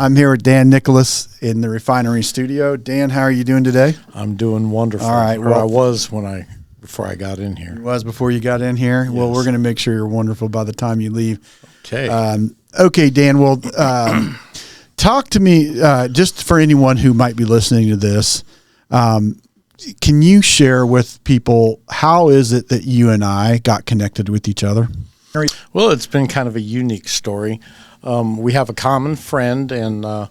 I'm here with Dan Nicholas in the Refinery Studio. Dan, how are you doing today? I'm doing wonderful. All right. Well, I was before I got in here. You was before you got in here? Yes. Well, we're going to make sure you're wonderful by the time you leave. Okay. Okay, Dan. Well, talk to me, just for anyone who might be listening to this. Can you share with people, how is it that you and I got connected with each other? Well, it's been kind of a unique story. We have a common friend, and I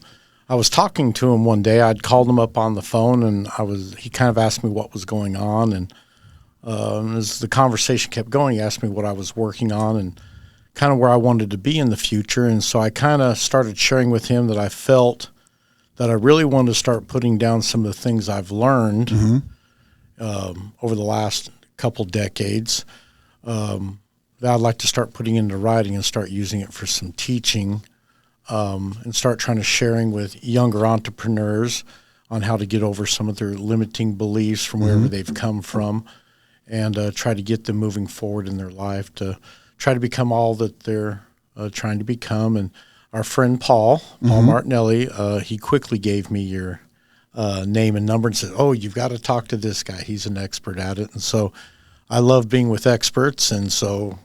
was talking to him one day. I'd called him up on the phone, and he kind of asked me what was going on. And as the conversation kept going, he asked me what I was working on and kind of where I wanted to be in the future. And so I kind of started sharing with him that I felt that I really wanted to start putting down some of the things I've learned over the last couple decades. That I'd like to start putting into writing and start using it for some teaching, and start trying to sharing with younger entrepreneurs on how to get over some of their limiting beliefs from wherever they've come from, and try to get them moving forward in their life to try to become all that they're trying to become. And our friend Paul Martinelli, he quickly gave me your name and number and said, "Oh, you've got to talk to this guy. He's an expert at it." And so I love being with experts, and so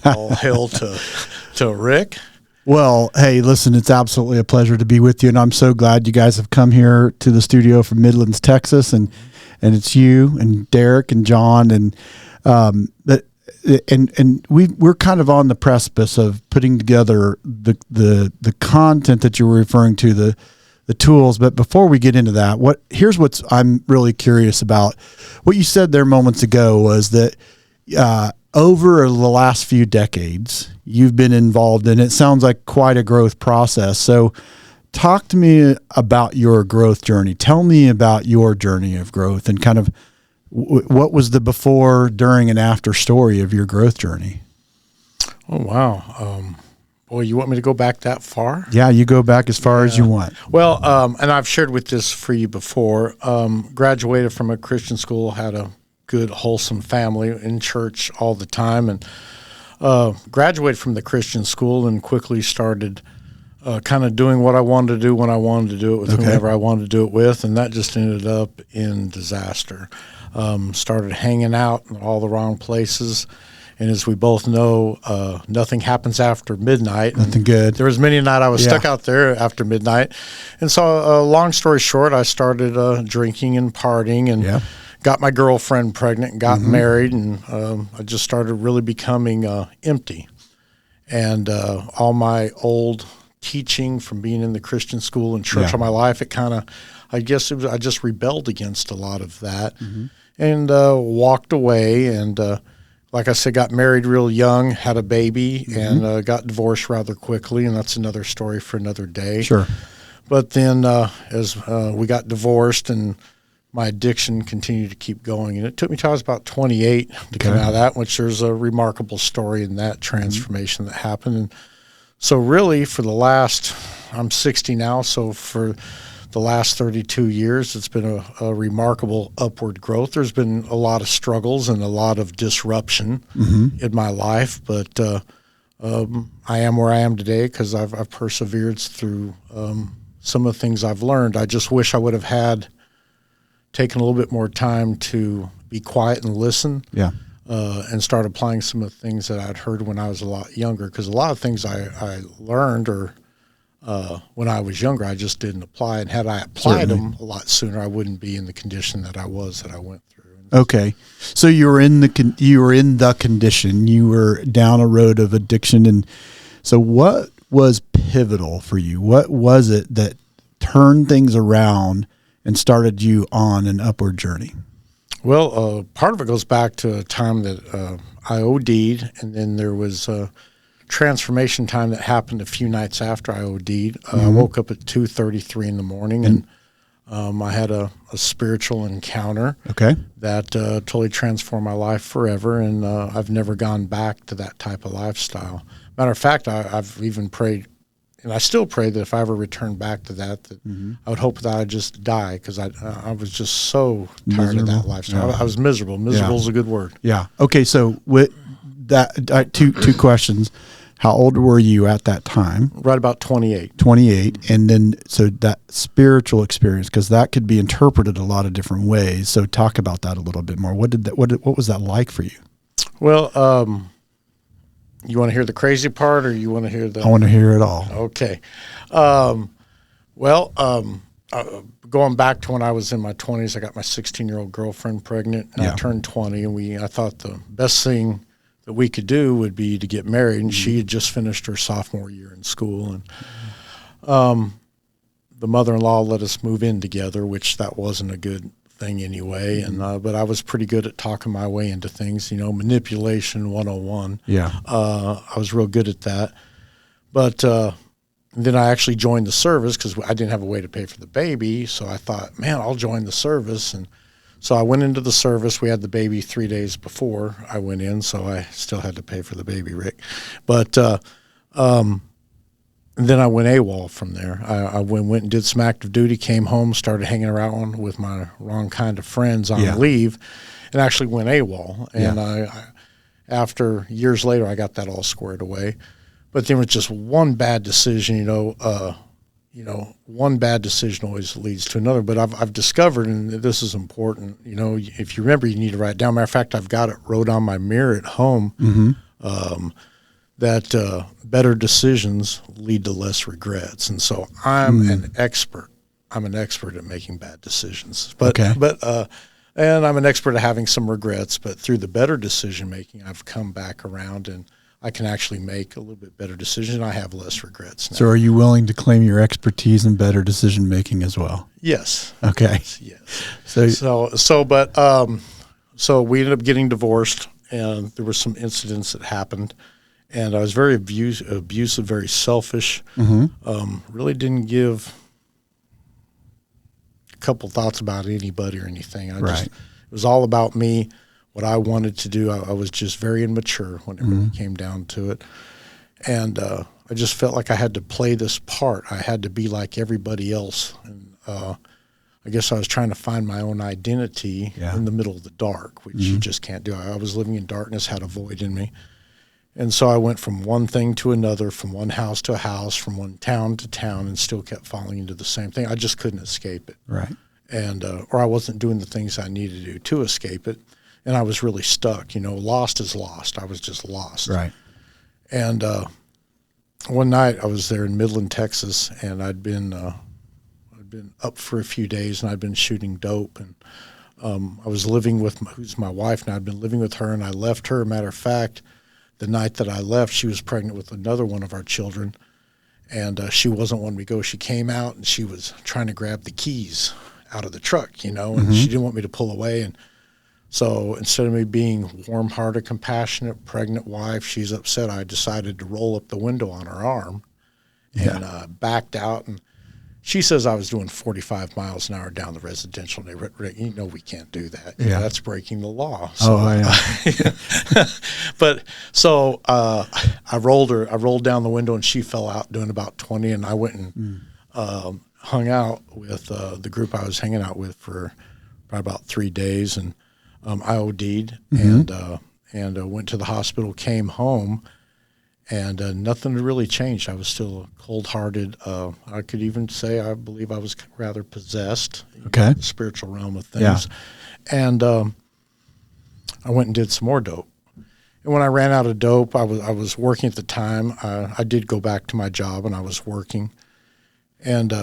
all hail to Rick. Well, hey, listen, it's absolutely a pleasure to be with you, and I'm so glad you guys have come here to the studio from Midlands, Texas, and it's you and Derek and John, and we're kind of on the precipice of putting together the content that you were referring to, the tools. But before we get into that, here's what I'm really curious about. What you said there moments ago was that over the last few decades, you've been involved in, it sounds like, quite a growth process. So talk to me about your growth journey. Tell me about your journey of growth and kind of what was the before, during, and after story of your growth journey? Oh, wow. Boy, you want me to go back that far? Yeah, you go back as far as you want. Well, and I've shared with this for you before. Graduated from a Christian school, had a good, wholesome family in church all the time, and graduated from the Christian school and quickly started kind of doing what I wanted to do when I wanted to do it with whomever I wanted to do it with, and that just ended up in disaster. Started hanging out in all the wrong places, and as we both know, nothing happens after midnight. Nothing good. There was many a night I was stuck out there after midnight, and so long story short, I started drinking and partying, and got my girlfriend pregnant and got married, and I just started really becoming empty. And all my old teaching from being in the Christian school and church all my life, I just rebelled against a lot of that, and walked away. And like I said, got married real young, had a baby, and got divorced rather quickly, and that's another story for another day. Sure. But then as we got divorced, and my addiction continued to keep going, and it took me till I was about 28 to come out of that, which there's a remarkable story in that transformation that happened. And so really I'm 60 now, so for the last 32 years, it's been a remarkable upward growth. There's been a lot of struggles and a lot of disruption in my life, but I am where I am today because I've persevered through some of the things I've learned. I just wish I would have taken a little bit more time to be quiet and listen, and start applying some of the things that I'd heard when I was a lot younger, because a lot of things I learned when I was younger, I just didn't apply, and had I applied them a lot sooner, I wouldn't be in the condition that I went through. Okay, so you were in the condition, you were down a road of addiction, and so what was pivotal for you? What was it that turned things around and started you on an upward journey? Well, part of it goes back to a time that I OD'd, and then there was a transformation time that happened a few nights after I OD'd. I woke up at 2:33 in the morning, and I had a spiritual encounter that totally transformed my life forever, and I've never gone back to that type of lifestyle. Matter of fact, I've even prayed, and I still pray that if I ever return back to that, I would hope that I'd just die, because I was just so tired of that lifestyle. I was miserable. Miserable is a good word. Yeah. Okay, so with that, two questions. How old were you at that time? Right about 28. 28. And then, so that spiritual experience, because that could be interpreted a lot of different ways. So talk about that a little bit more. What was that like for you? Well, you want to hear the crazy part, or you want to hear the? I want to hear it all. Okay. Going back to when I was in my 20s, I got my 16-year-old girlfriend pregnant, and I turned 20, and I thought the best thing that we could do would be to get married, and she had just finished her sophomore year in school, and the mother-in-law let us move in together, which that wasn't a good thing anyway, and but I was pretty good at talking my way into things, manipulation 101. Yeah. I was real good at that, but then I actually joined the service because I didn't have a way to pay for the baby, so I thought, man, I'll join the service, and so I went into the service. We had the baby 3 days before I went in, so I still had to pay for the baby, Rick. But then I went AWOL from there. I went and did some active duty, came home, started hanging around with my wrong kind of friends on leave, and actually went AWOL. And after years later, I got that all squared away. But there was just one bad decision, one bad decision always leads to another. But I've discovered, and this is important, if you remember, you need to write it down. Matter of fact, I've got it wrote on my mirror at home, that better decisions lead to less regrets. And so I'm an expert. I'm an expert at making bad decisions. And I'm an expert at having some regrets. But through the better decision making, I've come back around, and I can actually make a little bit better decisions, and I have less regrets now. So are you willing to claim your expertise in better decision making as well? Yes. Okay. Yes. So we ended up getting divorced, and there were some incidents that happened, and I was very abusive, very selfish. Really didn't give a couple thoughts about anybody or anything. It was all about me. What I wanted to do. I was just very immature when it really came down to it. And I just felt like I had to play this part. I had to be like everybody else. And I guess I was trying to find my own identity in the middle of the dark, which you just can't do. I was living in darkness, had a void in me. And so I went from one thing to another, from one house to a house, from one town to town, and still kept falling into the same thing. I just couldn't escape it. Right. And or I wasn't doing the things I needed to do to escape it. And I was really stuck, lost is lost. I was just lost. Right. And one night I was there in Midland, Texas, and I'd been up for a few days, and I'd been shooting dope. And I was living with who's my wife now. I'd been living with her, and I left her. Matter of fact, the night that I left, she was pregnant with another one of our children, and she wasn't wanting me to go. She came out, and she was trying to grab the keys out of the truck, and she didn't want me to pull away. And so instead of me being warm-hearted, compassionate, pregnant wife, she's upset, I decided to roll up the window on her arm and backed out. And she says I was doing 45 miles an hour down the residential neighborhood. We can't do that. That's breaking the law. So, But so I rolled down the window, and she fell out doing about 20, and I went and hung out with the group I was hanging out with for probably about 3 days, and I OD'd and went to the hospital, came home, and nothing had really changed. I was still cold-hearted. I could even say I believe I was rather possessed in the spiritual realm of things. And I went and did some more dope. And when I ran out of dope, I was working at the time. I did go back to my job, and I was working. And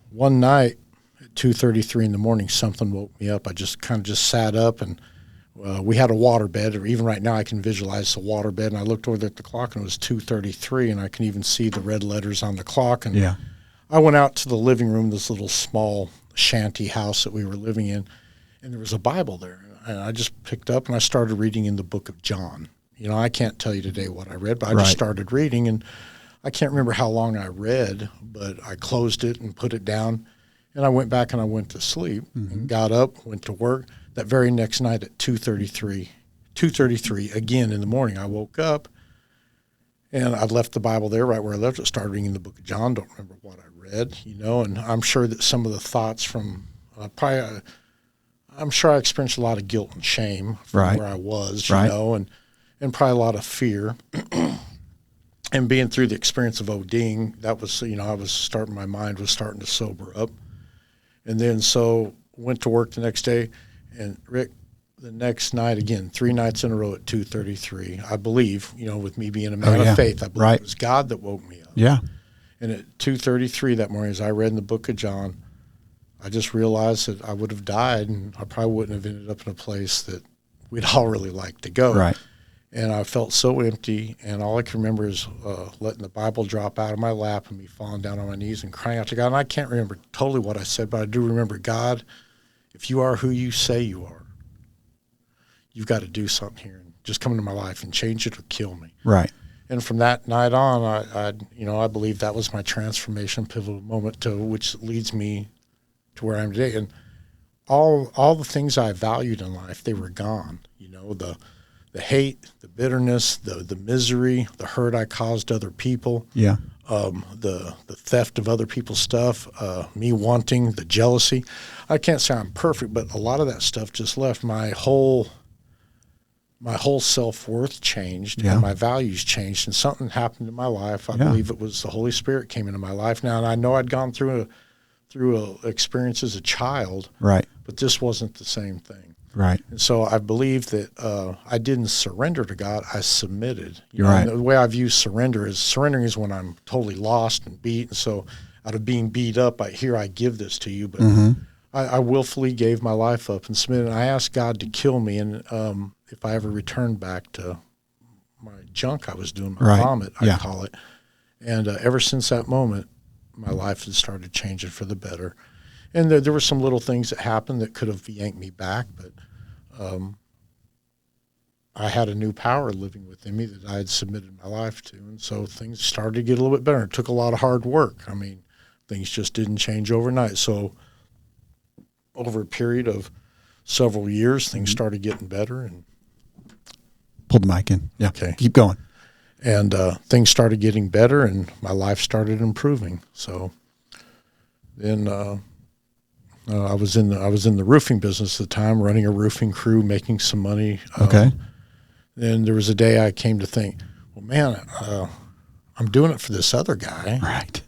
one night at 2:33 in the morning, something woke me up. I just sat up, and we had a waterbed, or even right now I can visualize the waterbed, and I looked over at the clock, and it was 2:33, and I can even see the red letters on the clock. And I went out to the living room, this little small shanty house that we were living in, and there was a Bible there. And I just picked up, and I started reading in the book of John. I can't tell you today what I read, but I just started reading, and I can't remember how long I read, but I closed it and put it down, and I went back and I went to sleep and got up, went to work. That very next night at 2:33 again in the morning, I woke up, and I left the Bible there right where I left it, started reading the book of John. Don't remember what I read, and I'm sure that some of the thoughts from I'm sure I experienced a lot of guilt and shame from where I was, and probably a lot of fear. And being through the experience of ODing, that was, my mind was starting to sober up. And then so went to work the next day, and Rick, the next night again, 3 nights in a row at 2:33, I believe, with me being a man of faith, I believe it was God that woke me up. Yeah. And at 2:33 that morning, as I read in the book of John, I just realized that I would have died, and I probably wouldn't have ended up in a place that we'd all really like to go. Right. And I felt so empty, and all I can remember is letting the Bible drop out of my lap and me falling down on my knees and crying out to God. And I can't remember totally what I said, but I do remember, God, if you are who you say you are, you've got to do something here and just come into my life and change it or kill me. Right. And from that night on, I believe that was my transformation pivotal moment, to which leads me to where I am today. And all the things I valued in life, they were gone. The hate, the bitterness, the misery, the hurt I caused other people. Yeah. The theft of other people's stuff, me wanting, the jealousy. I can't say I'm perfect, but a lot of that stuff just left. My whole self-worth changed, and my values changed, and something happened in my life. I believe it was the Holy Spirit came into my life now, and I know I'd gone through a experience as a child, right? But this wasn't the same thing. Right. And so I believe that I didn't surrender to God. I submitted. You're right. The way I view surrendering is when I'm totally lost and beat. And so out of being beat up, I give this to you. But I willfully gave my life up and submitted. And I asked God to kill me. And if I ever returned back to my junk I was doing, my vomit, I call it. And ever since that moment, my life has started changing for the better. And there were some little things that happened that could have yanked me back, but I had a new power living within me that I had submitted my life to, and so things started to get a little bit better. It took a lot of hard work. I mean, things just didn't change overnight. So over a period of several years, things started getting better. And pull the mic in. Yeah, okay, keep going. And things started getting better, and my life started improving. So then. I was in the roofing business at the time, running a roofing crew, making some money. Okay. And there was a day I came to think, well, man, I'm doing it for this other guy. Right.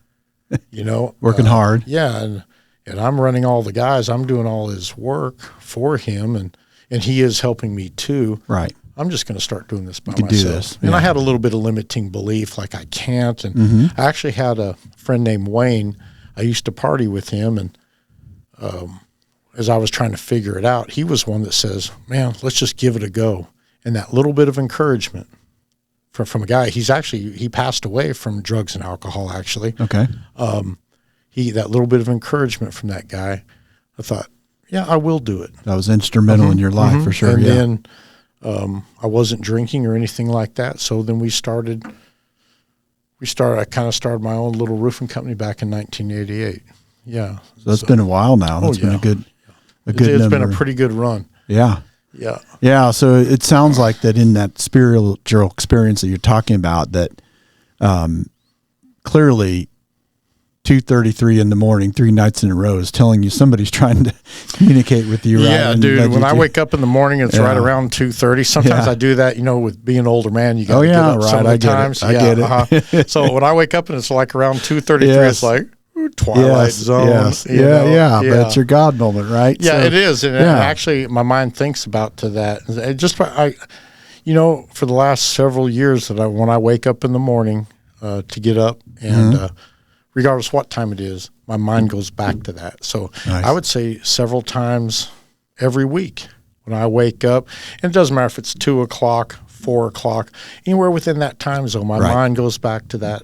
Working hard. Yeah, and I'm running all the guys. I'm doing all his work for him, and he is helping me too. Right. I'm just going to start doing this by myself. Do this. And I had a little bit of limiting belief, like I can't. And I actually had a friend named Wayne. I used to party with him, and as I was trying to figure it out, he was one that says, man, let's just give it a go. And that little bit of encouragement from a guy, he passed away from drugs and alcohol, actually. Okay. That little bit of encouragement from that guy, I thought, yeah, I will do it. That was instrumental in your life for sure. And then I wasn't drinking or anything like that. So then I kind of started my own little roofing company back in 1988. Yeah. So that's been a while now. That's been a good It's been a pretty good run. Yeah. Yeah. Yeah. So it sounds like that in that spiritual experience that you're talking about, that clearly 2:33 in the morning, 3 nights in a row is telling you somebody's trying to communicate with you. Yeah, right? dude. When I wake up in the morning, it's right around 2:30. Sometimes I do that, with being an older man, you got to get up some of the times. I get it. So when I wake up and it's like around 2:33, it's like Twilight Zone. Yes. Yeah. But it's your God moment, right? Yeah, so, it is. And actually, my mind thinks about to that. It just, for the last several years when I wake up in the morning to get up and regardless what time it is, my mind goes back to that. So I would say several times every week when I wake up, and it doesn't matter if it's 2 o'clock, 4 o'clock, anywhere within that time zone, my mind goes back to that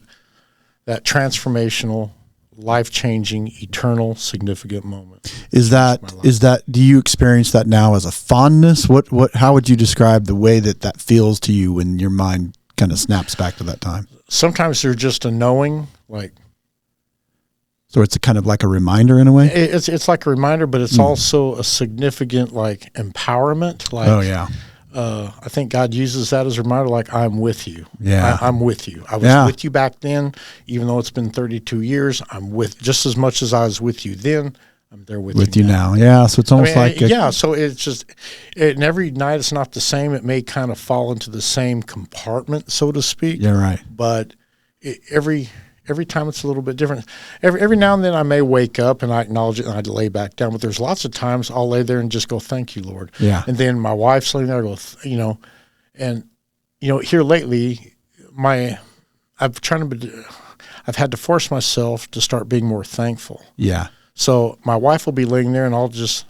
transformational, life-changing, eternal, significant moment. Do you experience that now as a fondness? How would you describe the way that feels to you when your mind kind of snaps back to that time? Sometimes there's just a knowing, like. So it's a kind of like a reminder in a way? It's like a reminder, but it's also a significant, like, empowerment. Like, oh, yeah. I think God uses that as a reminder, like, I'm with you. Yeah. I'm with you. I was with you back then, even though it's been 32 years. I'm just as much as I was with you then, I'm there with you now. Yeah, so it's almost so it's just, and every night it's not the same. It may kind of fall into the same compartment, so to speak. Yeah, right. But every time it's a little bit different. Every now and then I may wake up and I acknowledge it and I'd lay back down, but there's lots of times I'll lay there and just go, thank you, Lord. Yeah. And then my wife's laying there, I go, here lately, I've had to force myself to start being more thankful. Yeah. So my wife will be laying there and I'll just,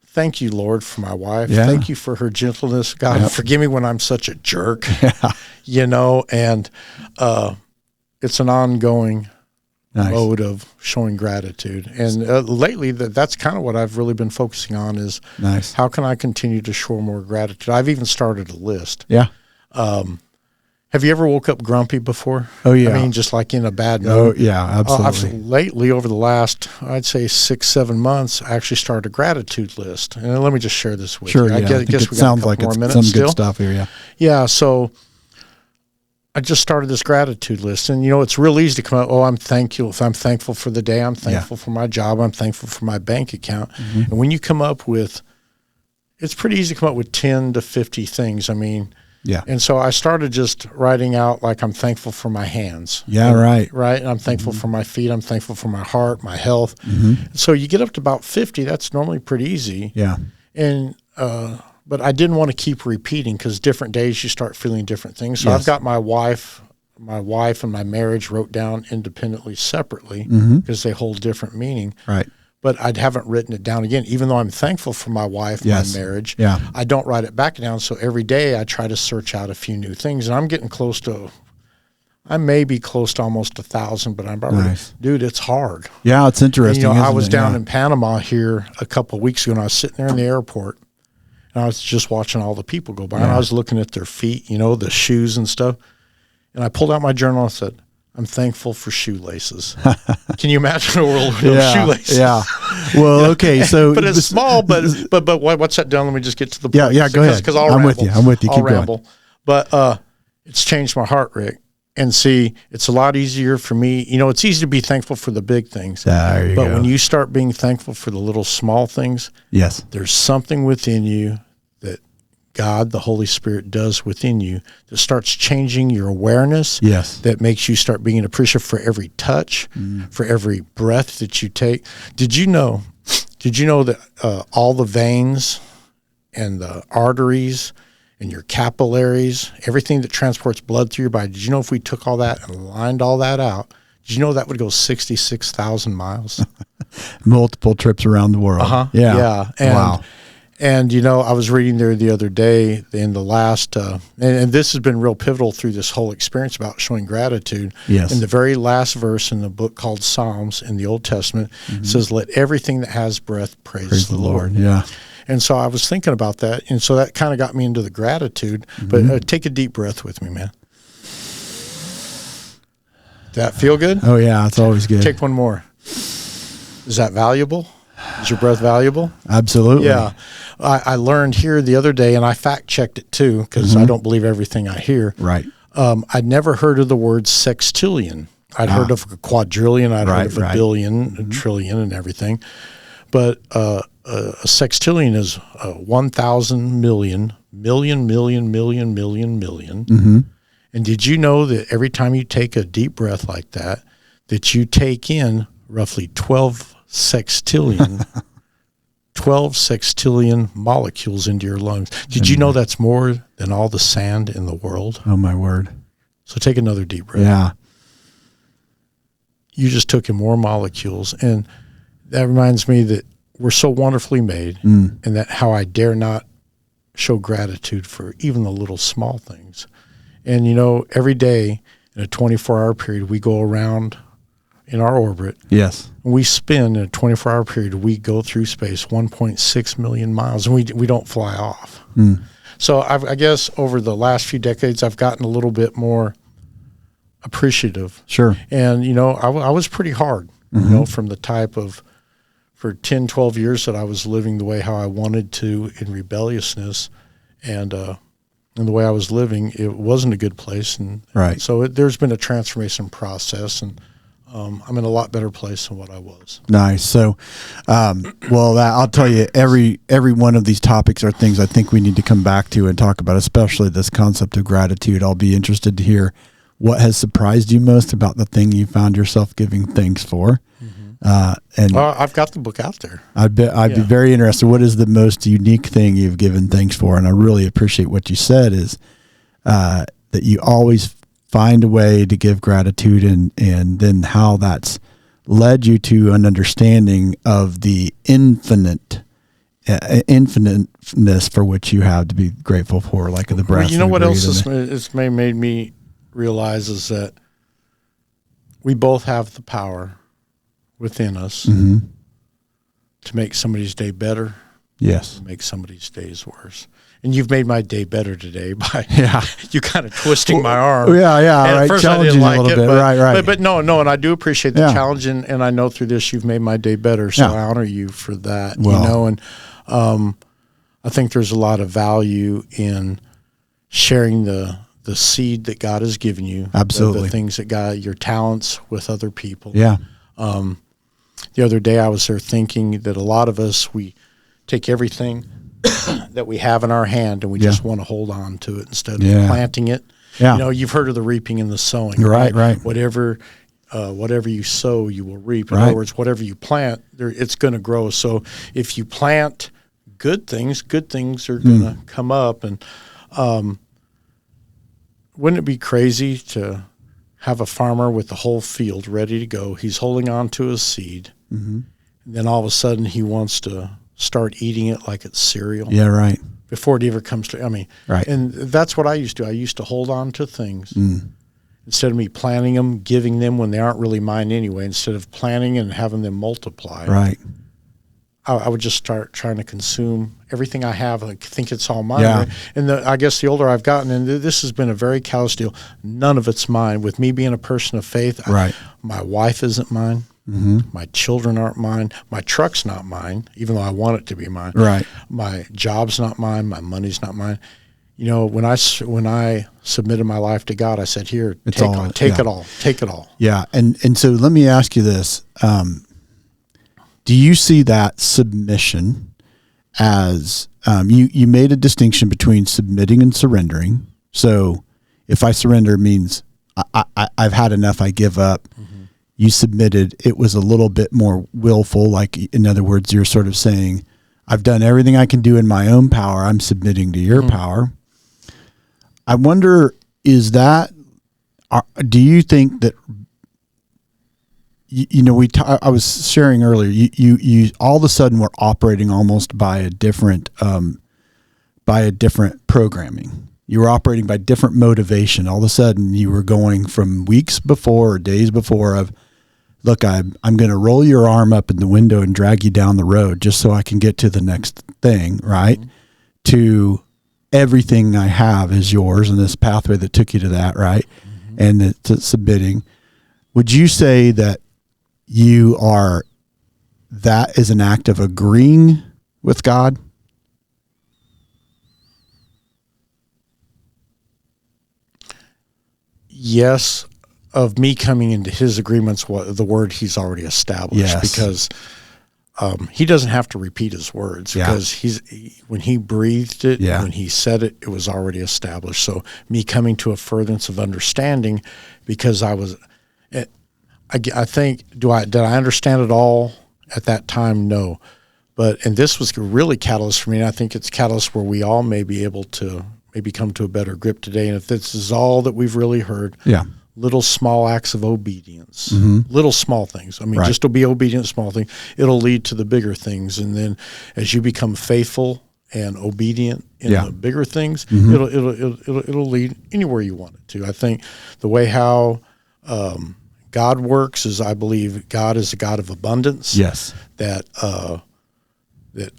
thank you, Lord, for my wife. Yeah. Thank you for her gentleness. God, forgive me when I'm such a jerk, Yeah. and it's an ongoing Nice. mode of showing gratitude. And lately, that's kind of what I've really been focusing on is Nice. how can I continue to show more gratitude? I've even started a list. Yeah. Have you ever woke up grumpy before? Oh, yeah. I mean, just like in a bad mood. Oh, yeah, absolutely. Lately, over the last, I'd say 6-7 months, I actually started a gratitude list. And let me just share this with Sure, you. yeah. I guess it we got sounds a couple like more it's minutes some still. good stuff here, yeah. Yeah, so I just started this gratitude list. And, it's real easy to come out, I'm thankful. I'm thankful for the day. I'm thankful for my job. I'm thankful for my bank account. Mm-hmm. And when you come up with, it's pretty easy to come up with 10 to 50 things. I mean, Yeah. and so I started just writing out like I'm thankful for my hands. Yeah, right. Right. And I'm thankful for my feet. I'm thankful for my heart, my health. Mm-hmm. So you get up to about 50. That's normally pretty easy. Yeah. And but I didn't want to keep repeating because different days you start feeling different things. So Yes. I've got my wife and my marriage wrote down independently, separately, Mm-hmm. because they hold different meaning. Right. But I haven't written it down again, even though I'm thankful for my wife, Yes. my marriage. Yeah. I don't write it back down. So every day I try to search out a few new things, and I'm getting close to. I may be close to almost 1,000, but I'm already, Nice. dude, it's hard. Yeah, it's interesting. And, I isn't was it? down Yeah. in Panama here a couple of weeks ago, and I was sitting there in the airport, and I was just watching all the people go by, and Yeah. I was looking at their feet, the shoes and stuff. And I pulled out my journal and said, I'm thankful for shoelaces. Can you imagine a world without Yeah. shoelaces? Yeah. Well, okay. So, But it's small, but what's that done? Let me just get to the point. Yeah, go ahead. Because I'll I'm ramble. with you. I'm with you. I'll Keep going. ramble. But it's changed my heart, Rick. And see, it's a lot easier for me. It's easy to be thankful for the big things. There you But go. when you start being thankful for the little small things, Yes. there's something within you that God, the Holy Spirit, does within you that starts changing your awareness. Yes. That makes you start being appreciative for every touch, for every breath that you take. Did you know that all the veins and the arteries and your capillaries, everything that transports blood through your body, did you know if we took all that and lined all that out, did you know that would go 66,000 miles? Multiple trips around the world. Uh-huh. Yeah. Yeah. And, wow. And, I was reading there the other day in the last, and this has been real pivotal through this whole experience about showing gratitude. Yes. In the very last verse in the book called Psalms in the Old Testament, it says, let everything that has breath praise the Lord. Yeah. And so I was thinking about that. And so that kind of got me into the gratitude. But take a deep breath with me, man. Does that feel good? Oh, yeah. It's always good. Take one more. Is that valuable? Is your breath valuable? Absolutely. Yeah. I learned here the other day, and I fact-checked it too, because I don't believe everything I hear. Right. I'd never heard of the word sextillion. I'd heard of a quadrillion. I'd heard of a billion, a trillion, and everything. But a sextillion is 1,000 million. Mm-hmm. And did you know that every time you take a deep breath like that, that you take in roughly 12 sextillion molecules into your lungs? Did you know that's more than all the sand in the world? Oh, my word. So take another deep breath. Yeah. You just took in more molecules. And that reminds me that we're so wonderfully made, and that how I dare not show gratitude for even the little small things. And, every day in a 24-hour period, we go around in our orbit. Yes. We spin in a 24-hour period, we go through space 1.6 million miles, and we don't fly off. So I guess over the last few decades, I've gotten a little bit more appreciative. Sure. And, I was pretty hard, from the type of, for 10, 12 years that I was living the way how I wanted to in rebelliousness, and the way I was living, it wasn't a good place. And Right. so there's been a transformation process, and I'm in a lot better place than what I was. Nice. So, I'll tell you, every one of these topics are things I think we need to come back to and talk about, especially this concept of gratitude. I'll be interested to hear what has surprised you most about the thing you found yourself giving thanks for? And I've got the book out there. I'd be very interested. What is the most unique thing you've given thanks for? And I really appreciate what you said is that you always find a way to give gratitude, and then how that's led you to an understanding of the infiniteness for which you have to be grateful for, like the breath. Well, you know what else it's made me realize is that we both have the power within us Mm-hmm. to make somebody's day better, Yes. make somebody's days worse. And you've made my day better today by Yeah. you kind of twisting my arm. Yeah. And Right. at first I Challenging didn't like a little it, bit. but, Right. But no, and I do appreciate the Yeah. challenge, and I know through this you've made my day better. So Yeah. I honor you for that. Well. And I think there's a lot of value in sharing the seed that God has given you. Absolutely. The things that God, your talents with other people. Yeah. The other day I was there thinking that a lot of us, we take everything that we have in our hand and we just want to hold on to it instead of planting it. Yeah. You know, you've heard of the reaping and the sowing. Right. Whatever you sow, you will reap. In Right. other words, whatever you plant, it's going to grow. So if you plant good things are going to come up. And wouldn't it be crazy to have a farmer with the whole field ready to go? He's holding on to his seed. Mm-hmm. And then all of a sudden he wants to start eating it like it's cereal. Yeah. Right. Before it ever comes to, Right. and that's what I used to do. I used to hold on to things instead of me planting them, giving them when they aren't really mine anyway. Instead of planting and having them multiply, Right. I would just start trying to consume everything I have and think it's all mine. Yeah. Right? And I guess the older I've gotten, and this has been a very callous deal, none of it's mine. With me being a person of faith, Right. my wife isn't mine. Mm-hmm. My children aren't mine. My truck's not mine, even though I want it to be mine. Right. My job's not mine. My money's not mine. You know, when I submitted my life to God, I said, "Here, take it all. Take it all." Yeah. And so let me ask you this. Do you see that submission as you made a distinction between submitting and surrendering? So if I surrender means I've had enough, I give up. Mm-hmm. You submitted, it was a little bit more willful. Like, in other words, you're sort of saying, I've done everything I can do in my own power. I'm submitting to your power. I wonder, do you think that, I was sharing earlier, you all of a sudden were operating almost by a different programming. You were operating by different motivation. All of a sudden you were going from weeks before or days before of, look, I'm going to roll your arm up in the window and drag you down the road just so I can get to the next thing, right? Mm-hmm. To everything I have is yours, and this pathway that took you to that, right? Mm-hmm. And to submitting. Would you say that that is an act of agreeing with God? Yes, of me coming into his agreements, the word he's already established, because he doesn't have to repeat his words, because when he breathed it, when he said it, it was already established. So me coming to a furtherance of understanding, because I think, did I understand it all at that time? No. And this was really catalyst for me, and I think it's catalyst where we all may be able to maybe come to a better grip today. And if this is all that we've really heard, little small acts of obedience, little small things. Just to be obedient, small things, it'll lead to the bigger things. And then as you become faithful and obedient in the bigger things, it'll lead anywhere you want it to. I think the way how God works is, I believe God is a God of abundance. Yes. That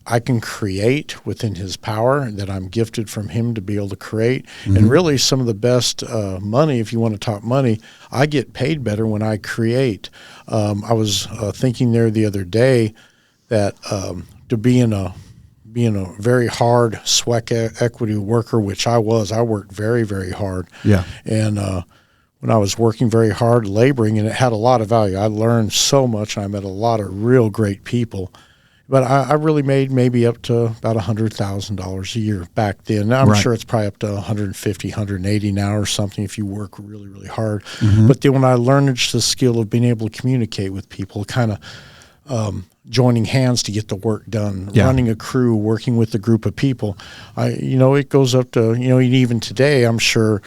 I can create within his power, that I'm gifted from him to be able to create. And really some of the best money, if you want to talk money, I get paid better when I create. I was thinking there the other day that to be in a very hard sweat equity worker, which I worked very, very hard. Yeah. And when I was working very hard, laboring, and it had a lot of value. I learned so much, and I met a lot of real great people. But I really made maybe up to about $100,000 a year back then. Now I'm Right. sure it's probably up to 150, 180 now or something if you work really, really hard. Mm-hmm. But then when I learned the skill of being able to communicate with people, kind of joining hands to get the work done, Yeah. running a crew, working with a group of people, it goes up to, even today, I'm sure,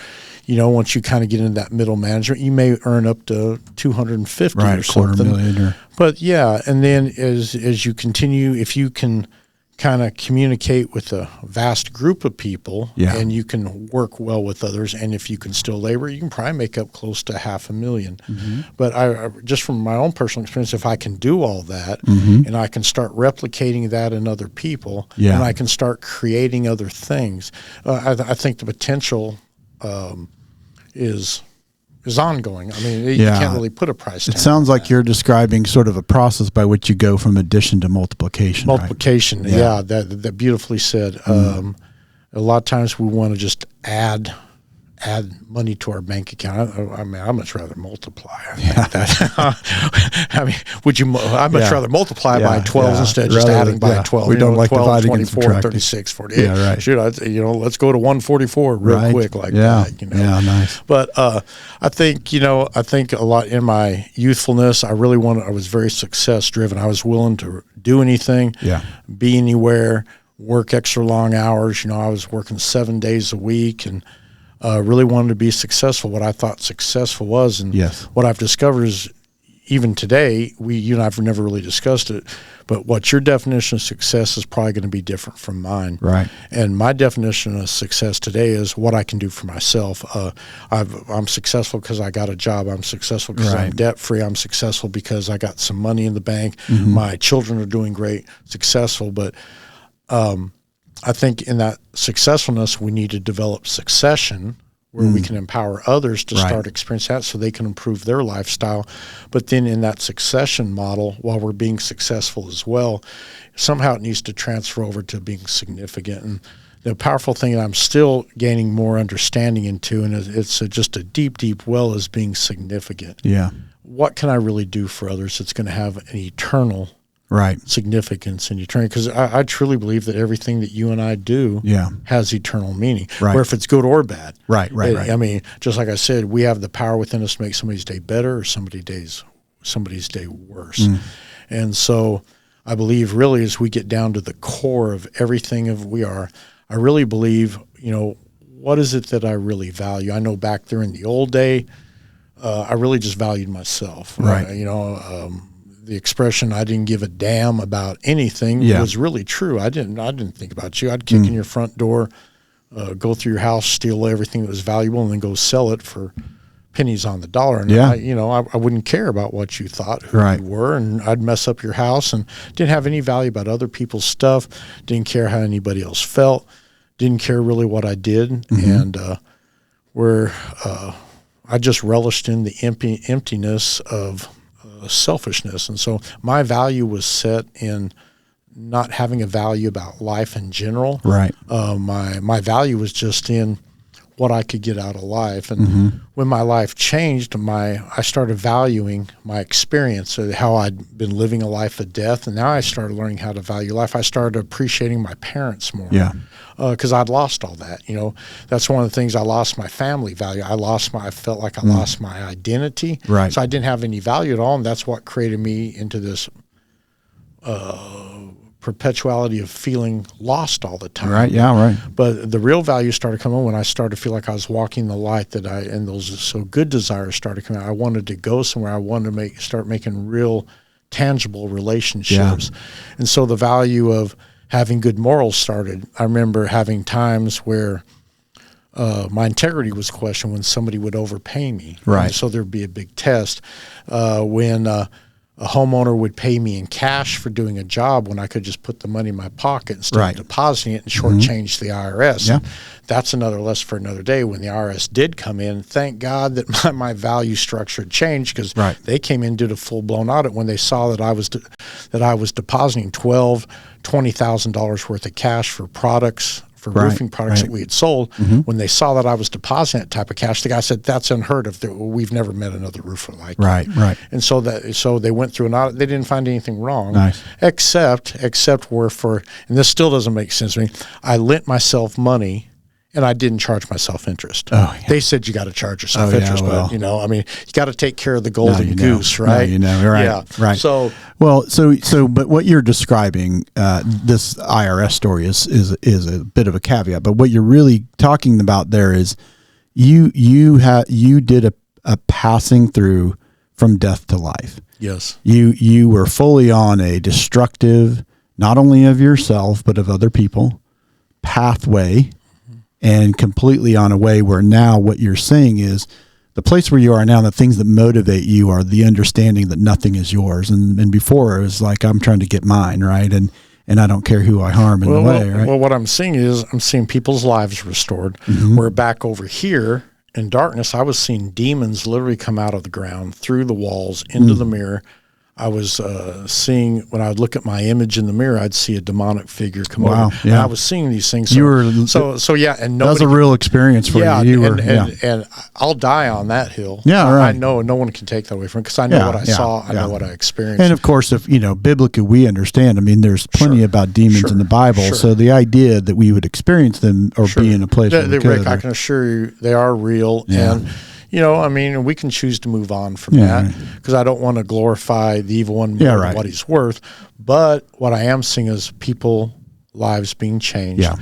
once you kind of get into that middle management, you may earn up to 250 Right, or something. $250,000 But yeah, and then as you continue, if you can kind of communicate with a vast group of people, Yeah. and you can work well with others, and if you can still labor, you can probably make up close to $500,000. Mm-hmm. But I just from my own personal experience, if I can do all that, Mm-hmm. and I can start replicating that in other people, Yeah. and I can start creating other things, I think the potential is ongoing. I mean, you Yeah. can't really put a price tag. It sounds on like that. you're describing sort of a process by which you go from addition to multiplication. right? Multiplication, Yeah. that beautifully said. A lot of times we want to just add money to our bank account. I mean, I'd much rather multiply. I think that. I mean, I'd much Yeah. rather multiply by Yeah, 12 yeah. instead of just Rather adding than- by yeah. 12. We don't like 12, dividing and 24, subtracting. 36, 48. Yeah, right. Shoot, let's go to 144 real Right. quick like Yeah. that. Yeah, nice. But I think a lot in my youthfulness, I was very success driven. I was willing to do anything, Yeah. be anywhere, work extra long hours. I was working 7 days a week and really wanted to be successful, what I thought successful was. And Yes. what I've discovered is even today, you and I have never really discussed it, but what your definition of success is probably going to be different from mine. Right. And my definition of success today is what I can do for myself. I'm successful because I got a job. I'm successful because I'm Right. debt free. I'm successful because I got some money in the bank. Mm-hmm. My children are doing great, successful. But I think in that successfulness, we need to develop succession where we can empower others to Right. start experiencing that so they can improve their lifestyle. But then in that succession model, while we're being successful as well, somehow it needs to transfer over to being significant. And the powerful thing that I'm still gaining more understanding into, and it's just a deep, deep well, is being significant. Yeah. What can I really do for others that's going to have an eternal Right. significance in eternity? Because I truly believe that everything that you and I do Yeah. has eternal meaning, Right. where if it's good or bad. Right. Right. I mean, just like I said, we have the power within us to make somebody's day better or somebody's day worse. And so I believe really as we get down to the core of everything of we are, I really believe, what is it that I really value? I know back there in the old day, I really just valued myself. Right. The expression "I didn't give a damn about anything" Yeah. was really true. I didn't think about you. I'd kick in your front door, go through your house, steal everything that was valuable, and then go sell it for pennies on the dollar. And Yeah. I wouldn't care about what you thought, who Right. you were, and I'd mess up your house and didn't have any value about other people's stuff. Didn't care how anybody else felt. Didn't care really what I did, and I just relished in the emptiness of selfishness. And so my value was set in not having a value about life in general. Right. My value was just in what I could get out of life. And when my life changed, I started valuing my experience, how I'd been living a life of death. And now I started learning how to value life. I started appreciating my parents more. Yeah. Because I'd lost all that. That's one of the things. I lost my family value. I felt like I lost my identity. Right. So I didn't have any value at all. And that's what created me into this perpetuality of feeling lost all the time. Right. Yeah. Right. But the real value started coming when I started to feel like I was walking the light and those so good desires started coming out. I wanted to go somewhere. I wanted to start making real tangible relationships. Yeah. And so the value of having good morals started. I remember having times where my integrity was questioned when somebody would overpay me. Right. And so there'd be a big test when a homeowner would pay me in cash for doing a job when I could just put the money in my pocket instead Right. of depositing it and shortchange the IRS. Yeah. And that's another lesson for another day. When the IRS did come in, thank God that my value structure had changed, because Right. they came in and did a full-blown audit when they saw that I was depositing $20,000 worth of cash for products for Right, roofing products right. that we had sold. When they saw that I was depositing that type of cash, the guy said, "That's unheard of. We've never met another roofer like you." Right, right. And so they went through an audit. They didn't find anything wrong, Nice. except where and this still doesn't make sense to me. I lent myself money, and I didn't charge myself interest. Oh, yeah. They said you got to charge yourself interest, well. but you got to take care of the golden goose, No, right? right, Yeah. right. So But what you're describing, this IRS story is a bit of a caveat. But what you're really talking about there is you did a passing through from death to life. yes, You were fully on a destructive, not only of yourself but of other people, pathway, and completely on a way where now what you're saying is the place where you are now, the things that motivate you are the understanding that nothing is yours. And before it was like, I'm trying to get mine, right? And I don't care who I harm in the way, right? Well, what I'm seeing is I'm seeing people's lives restored. Where back over here in darkness, I was seeing demons literally come out of the ground, through the walls, into the mirror. I was seeing, when I would look at my image in the mirror, I'd see a demonic figure come over. Yeah. And I was seeing these things. So, You were- so yeah, and That was nobody, a real experience for yeah, you. and I'll die on that hill. Yeah, right. I know no one can take that away from me because I know Yeah, what I yeah, saw, I yeah. know what I experienced. And of course, if biblically we understand, I mean, there's plenty Sure. about demons Sure. in the Bible. Sure. So the idea that we would experience them or be in a place where we could, Rick, I can assure you they are real. Yeah. And, we can choose to move on from Yeah. that because I don't want to glorify the evil one more Yeah, than right. what he's worth. But what I am seeing is people lives being changed. Yeah.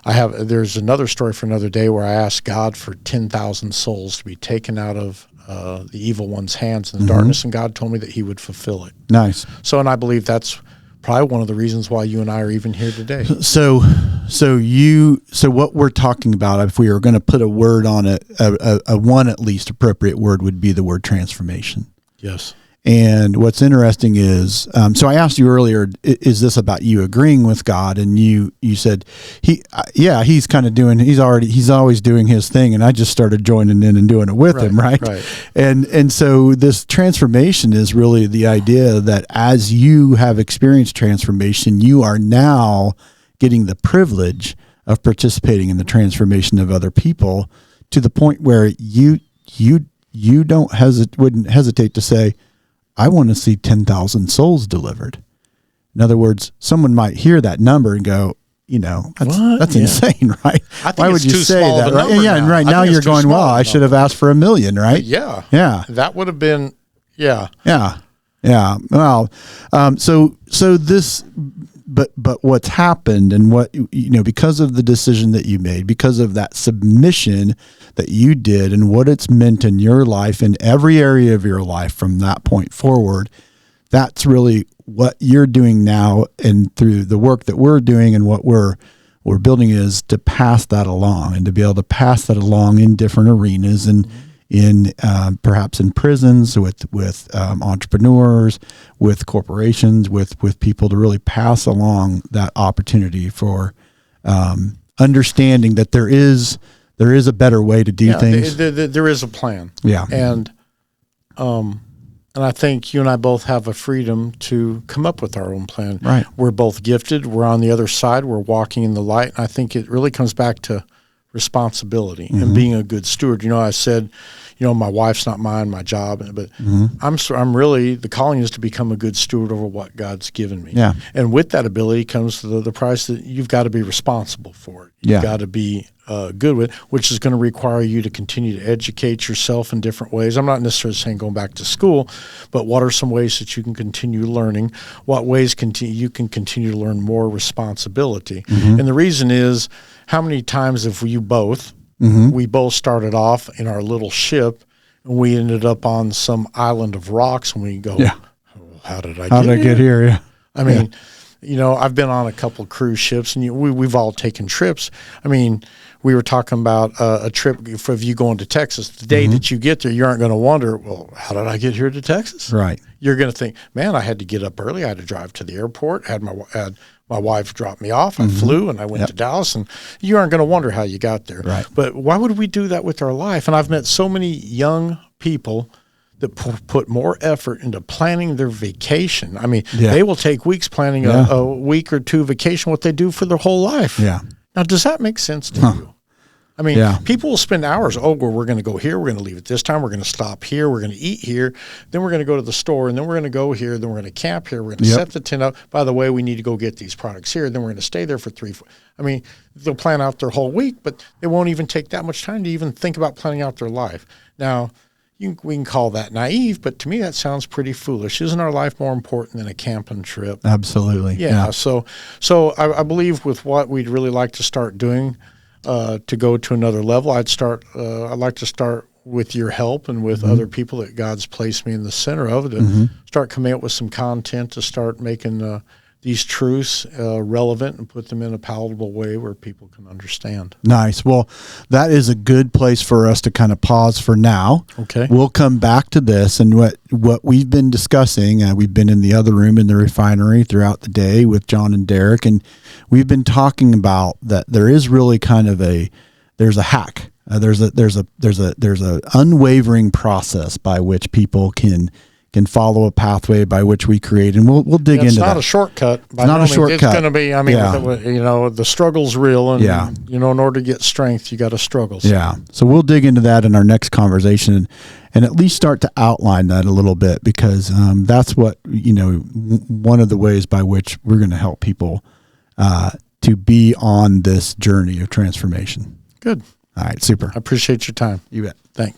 There's another story for another day where I asked God for 10,000 souls to be taken out of the evil one's hands in the darkness, and God told me that he would fulfill it. nice. So, and I believe that's probably one of the reasons why you and I are even here today. So what we're talking about, if we were going to put a word on it, a one at least appropriate word would be the word transformation. Yes. And what's interesting is, so I asked you earlier, is this about you agreeing with God? And you said, he's kind of he's always doing his thing. And I just started joining in and doing it with him. Right. And so this transformation is really the idea that as you have experienced transformation, you are now getting the privilege of participating in the transformation of other people to the point where you wouldn't hesitate to say, I want to see 10,000 souls delivered. In other words, someone might hear that number and go, that's insane, right? I think Why would it's you too say small that? of a Right? number Yeah, and now. right I now think you're it's too going, small well, of a I should have asked for 1 million, right? Yeah. Yeah. That would have been, yeah. Yeah. Yeah. Well, so this, but what's happened and what, because of the decision that you made, because of that submission that you did and what it's meant in your life, in every area of your life from that point forward, that's really what you're doing now. And through the work that we're doing and what we're building is to pass that along and to be able to pass that along in different arenas and in perhaps in prisons with entrepreneurs, with corporations, with people to really pass along that opportunity for understanding that there is a better way to do things. There is a plan. Yeah. And I think you and I both have a freedom to come up with our own plan. Right. We're both gifted. We're on the other side. We're walking in the light. And I think it really comes back to responsibility and being a good steward. I said, my wife's not mine, my job, but I'm really, the calling is to become a good steward over what God's given me. Yeah. And with that ability comes the price that you've got to be responsible for it. You've got to be good with, which is going to require you to continue to educate yourself in different ways. I'm not necessarily saying going back to school, but what are some ways that you can continue learning? What ways you can continue to learn more responsibility? And the reason is, how many times have we both started off in our little ship and we ended up on some island of rocks and we go, how did I get here? Yeah. I mean, I've been on a couple cruise ships and we've all taken trips. I mean, we were talking about a trip of you going to Texas. The day that you get there, you aren't going to wonder, well, how did I get here to Texas? Right. You're going to think, man, I had to get up early. I had to drive to the airport, had my wife dropped me off. I flew and I went to Dallas, and you aren't going to wonder how you got there. Right. But why would we do that with our life? And I've met so many young people that put more effort into planning their vacation. I mean, Yeah. they will take weeks planning a week or two vacation, what they do for their whole life. Yeah. Now, does that make sense to you? I mean, Yeah. people will spend hours, well, we're going to go here, we're going to leave at this time, we're going to stop here, we're going to eat here, then we're going to go to the store, and then we're going to go here, then we're going to camp here, we're going to set the tent up. By the way, we need to go get these products here, then we're going to stay there for 3-4. I mean, they'll plan out their whole week, but they won't even take that much time to even think about planning out their life. Now, we can call that naive, but to me that sounds pretty foolish. Isn't our life more important than a camping trip? Absolutely. Yeah. So I believe with what we'd really like to start doing to go to another level, I'd like to start with your help and with other people that God's placed me in the center of, to start coming up with some content to start making these truths relevant and put them in a palatable way where people can understand. Nice. Well, that is a good place for us to kind of pause for now. Okay. We'll come back to this and what we've been discussing. We've been in the other room in the refinery throughout the day with John and Derek, and we've been talking about that there is really kind of there's a hack. There's a unwavering process by which people can follow a pathway by which we create, and we'll dig into that. It's not a shortcut. It's not a shortcut. It's going to be, I mean, the struggle's real, and, in order to get strength, you got to struggle. So. Yeah. So we'll dig into that in our next conversation and at least start to outline that a little bit, because that's what, one of the ways by which we're going to help people to be on this journey of transformation. Good. All right. Super. I appreciate your time. You bet. Thanks.